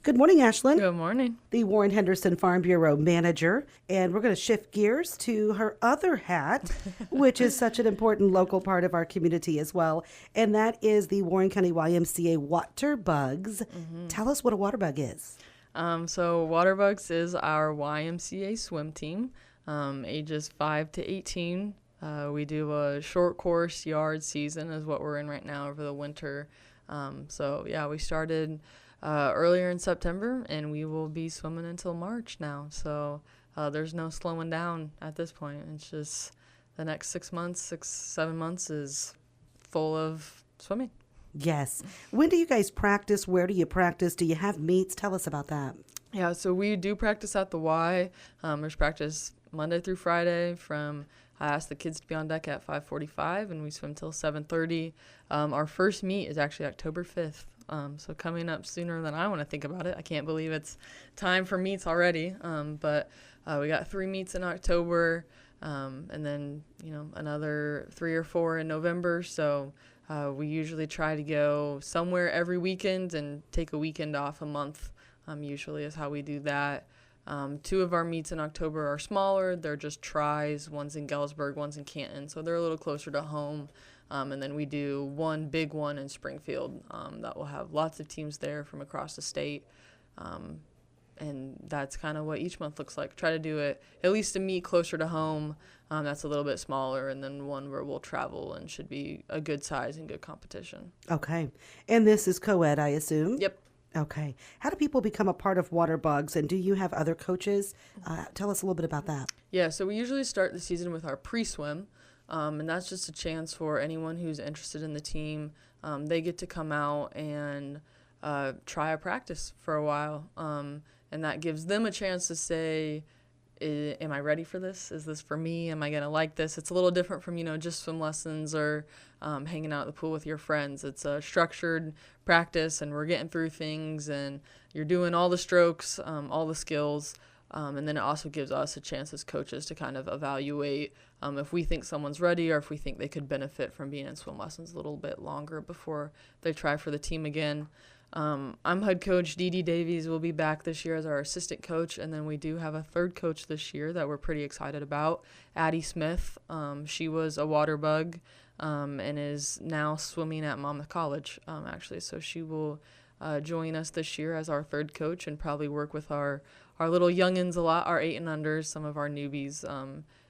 Good morning, Ashlyn. Good morning. The Warren Henderson Farm Bureau manager. And we're going to shift gears to her other hat, which is such an important local part of our community as well. And that is the Warren County YMCA Waterbugs. Tell us what a Waterbug is. So Waterbugs is our YMCA swim team, ages 5 to 18. We do a short course yard season is what we're in right now over the winter. We started earlier in September, and we will be swimming until March now. So there's no slowing down at this point. It's just the next 7 months is full of swimming. Yes. When do you guys practice? Where do you practice? Do you have meets? Tell us about that. Yeah, so we do practice at the Y. There's practice Monday through Friday I ask the kids to be on deck at 5:45, and we swim till 7:30. Our first meet is actually October 5th, so coming up sooner than I want to think about it. I can't believe it's time for meets already, but we got 3 meets in October, and then another 3 or 4 in November. So we usually try to go somewhere every weekend and take a weekend off a month. Usually is how we do that. 2 of our meets in October are smaller. They're just tries. One's in Galesburg, one's in Canton, so they're a little closer to home. And then we do one big one in Springfield that will have lots of teams there from across the state. And that's kind of what each month looks like. Try to do it at least a meet closer to home. That's a little bit smaller, and then one where we'll travel and should be a good size and good competition. Okay. And this is co-ed, I assume? Yep. Okay. How do people become a part of Waterbugs, and do you have other coaches? Tell us a little bit about that. Yeah, so we usually start the season with our pre-swim, and that's just a chance for anyone who's interested in the team. They get to come out and try a practice for a while, and that gives them a chance to say, am I ready for this? Is this for me? Am I going to like this? It's a little different from, just swim lessons or hanging out at the pool with your friends. It's a structured practice, and we're getting through things, and you're doing all the strokes, all the skills, and then it also gives us a chance as coaches to kind of evaluate if we think someone's ready or if we think they could benefit from being in swim lessons a little bit longer before they try for the team again. I'm head coach. Dee Dee Davies will be back this year as our assistant coach, and then we do have a third coach this year that we're pretty excited about, Addie Smith. She was a Waterbug and is now swimming at Monmouth College, actually. So she will join us this year as our third coach and probably work with our little youngins a lot, our 8 and unders, some of our newbies,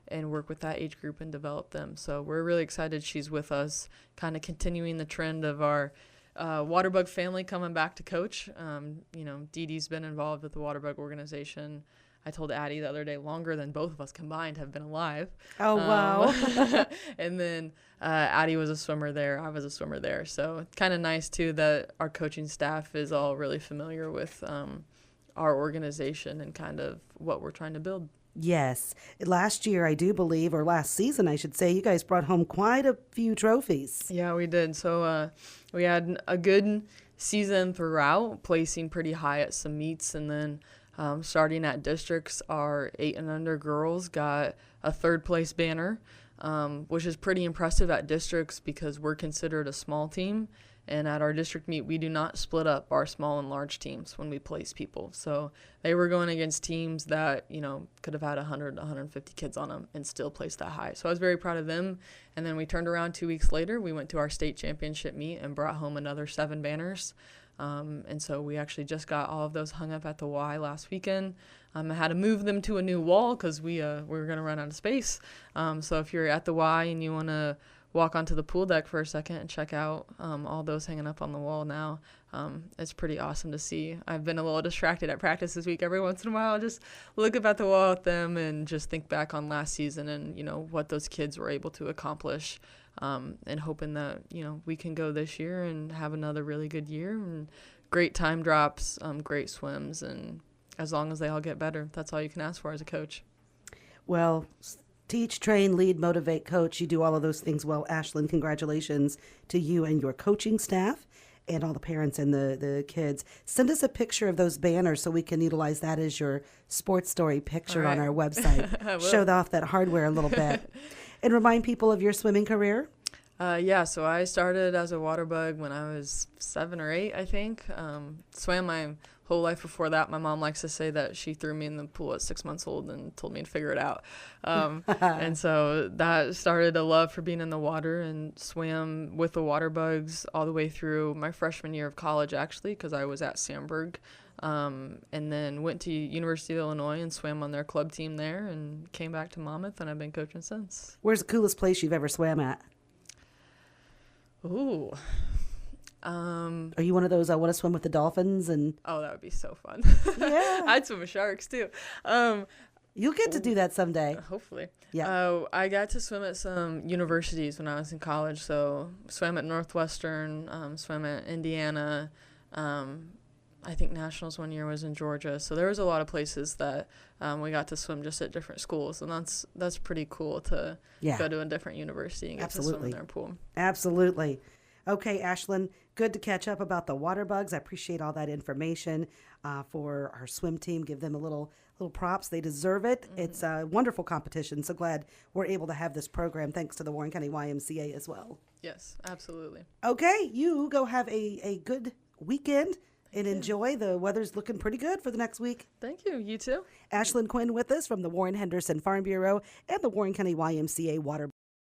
and work with that age group and develop them. So we're really excited she's with us, kind of continuing the trend of our Waterbug family coming back to coach. Dee Dee's been involved with the Waterbug organization. I told Addie the other day, longer than both of us combined have been alive. Oh, wow. And then Addie was a swimmer there. I was a swimmer there. So it's kind of nice, too, that our coaching staff is all really familiar with our organization and kind of what we're trying to build. Yes. Last year, I do believe, or last season, I should say, you guys brought home quite a few trophies. Yeah, we did. So we had a good season throughout, placing pretty high at some meets. And then starting at districts, our 8 and under girls got a third place banner, which is pretty impressive at districts because we're considered a small team. And at our district meet, we do not split up our small and large teams when we place people. So they were going against teams that, could have had 100, 150 kids on them and still placed that high. So I was very proud of them. And then we turned around 2 weeks later. We went to our state championship meet and brought home another 7 banners. And so we actually just got all of those hung up at the Y last weekend. I had to move them to a new wall because we were going to run out of space. So if you're at the Y and you want to walk onto the pool deck for a second and check out all those hanging up on the wall now. It's pretty awesome to see. I've been a little distracted at practice this week. Every once in a while, I'll just look up at the wall at them and just think back on last season and, what those kids were able to accomplish, and hoping that, we can go this year and have another really good year and great time drops, great swims, and as long as they all get better, that's all you can ask for as a coach. Well, teach, train, lead, motivate, coach. You do all of those things well. Ashlyn, congratulations to you and your coaching staff and all the parents and the kids. Send us a picture of those banners so we can utilize that as your sports story picture on our website. Show off that hardware a little bit. And remind people of your swimming career. Yeah, so I started as a waterbug when I was 7 or 8, I think. Swam my whole life before that. My mom likes to say that she threw me in the pool at 6 months old and told me to figure it out. And so that started a love for being in the water, and swam with the waterbugs all the way through my freshman year of college, actually, because I was at Sandburg. And then went to University of Illinois and swam on their club team there, and came back to Monmouth, and I've been coaching since. Where's the coolest place you've ever swam at? Ooh. Are you one of those, I want to swim with the dolphins? And Oh, that would be so fun. yeah, I'd swim with sharks too. you'll get to do that someday. Hopefully. Yeah. I got to swim at some universities when I was in college. So swam at Northwestern, swam at Indiana. I think nationals one year was in Georgia. So there was a lot of places that we got to swim just at different schools, and that's pretty cool to go to a different university and get to swim in their pool. Absolutely. Okay, Ashlyn, good to catch up about the Waterbugs. I appreciate all that information for our swim team. Give them a little props. They deserve it. Mm-hmm. It's a wonderful competition. So glad we're able to have this program thanks to the Warren County YMCA as well. Yes, absolutely. Okay, you go have a good weekend and enjoy. The weather's looking pretty good for the next week. Thank you. You too. Ashlyn Quinn with us from the Warren Henderson Farm Bureau and the Warren County YMCA Water